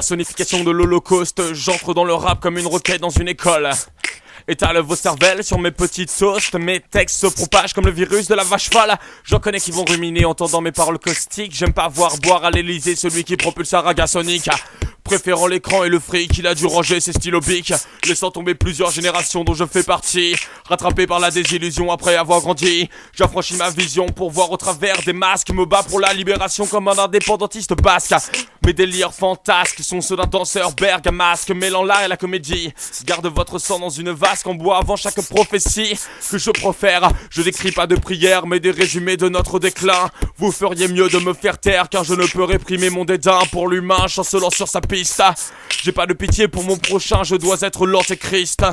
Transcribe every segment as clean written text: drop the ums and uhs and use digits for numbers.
Personnification de l'Holocauste, j'entre dans le rap comme une roquette dans une école. Étale vos cervelles sur mes petites toasts. Mes textes se propagent comme le virus de la vache folle. J'en connais qui vont ruminer entendant mes paroles caustiques. J'aime pas voir boire à l'Elysée celui qui propulse un raga sonique. Préférant l'écran et le fric, il a dû ranger ses stylos bics, laissant tomber plusieurs générations dont je fais partie. Rattrapé par la désillusion après avoir grandi, j'affranchis ma vision pour voir au travers des masques. Me bats pour la libération comme un indépendantiste basque. Mes délires fantasques sont ceux d'un danseur bergamasque, mêlant l'art et la comédie. Garde votre sang dans une vasque en bois avant chaque prophétie que je profère. Je n'écris pas de prières mais des résumés de notre déclin. Vous feriez mieux de me faire taire car je ne peux réprimer mon dédain pour l'humain chancelant sur sa piste. J'ai pas de pitié pour mon prochain, je dois être l'antéchrist.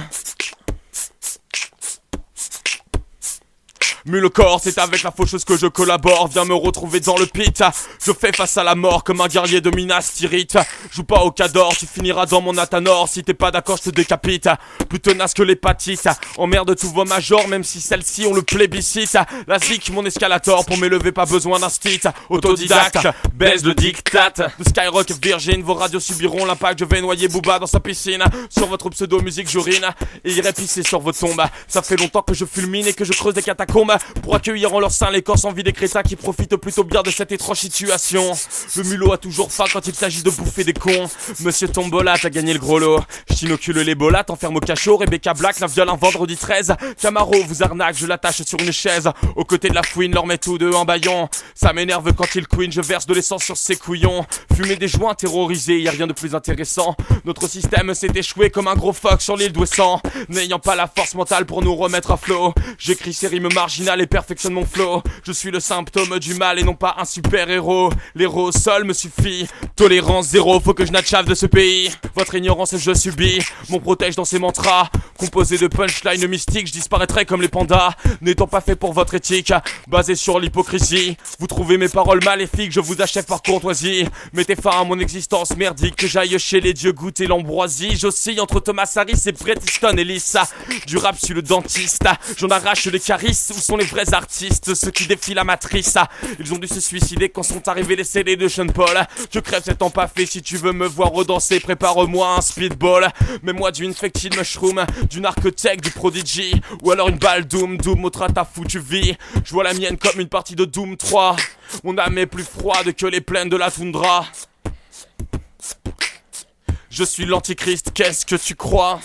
Mule corps, c'est avec la faucheuse que je collabore. Viens me retrouver dans le pit. Je fais face à la mort comme un guerrier de Minas Tirith. Joue pas au cador, tu finiras dans mon Athanor. Si t'es pas d'accord, je te décapite. Plus tenace que l'hépatite. Emmerde tous vos majors, même si celles-ci ont le plébiscite. La zik, mon escalator, pour m'élever pas besoin d'un stit. Autodidacte, baise le diktat. De Skyrock Virgin, vos radios subiront l'impact. Je vais noyer Booba dans sa piscine. Sur votre pseudo-musique j'urine et irai pisser sur vos tombes. Ça fait longtemps que je fulmine et que je creuse des catacombes pour accueillir en leur sein les corps sans vie des crétins qui profitent plutôt bien de cette étrange situation. Le mulot a toujours faim quand il s'agit de bouffer des cons. Monsieur Tombola, t'as gagné le gros lot. J'tinocule l'Ebola, t'enferme au cachot. Rebecca Black la viole un vendredi 13. Camaro vous arnaque, je l'attache sur une chaise. Aux côtés de la fouine, leur met tous deux un baillon. Ça m'énerve quand il queen, je verse de l'essence sur ses couillons. Fumer des joints, terrorisés, y a rien de plus intéressant. Notre système s'est échoué comme un gros phoque sur l'île d'Ouessant. N'ayant pas la force mentale pour nous remettre à flot, j'écris ces rimes marginales et perfectionne mon flow. Je suis le symptôme du mal et non pas un super héros. L'héros seul me suffit. Tolérance zéro, faut que je n'achave de ce pays. Votre ignorance je subis, m'on protège dans ces mantras. Composé de punchlines mystiques, je disparaîtrai comme les pandas. N'étant pas fait pour votre éthique, basé sur l'hypocrisie. Vous trouvez mes paroles maléfiques, je vous achève par courtoisie. Mettez fin à mon existence merdique, que j'aille chez les dieux goûter l'ambroisie. J'oscille entre Thomas Harris et Bret Easton et Lisa. Du rap sur le dentiste, j'en arrache les carisses. Où sont les vrais artistes, ceux qui défient la matrice? Ils ont dû se suicider quand sont arrivés les CD de Sean Paul. Je crève cet empaffé, si tu veux me voir redanser, prépare-moi un speedball. Mets-moi du infected mushroom, du narcotech, du prodigy, ou alors une balle Doom, Doom ôtera ta foutue vie. Je vois la mienne comme une partie de Doom 3. Mon âme est plus froide que les plaines de la toundra. Je suis l'antichrist, qu'est-ce que tu crois?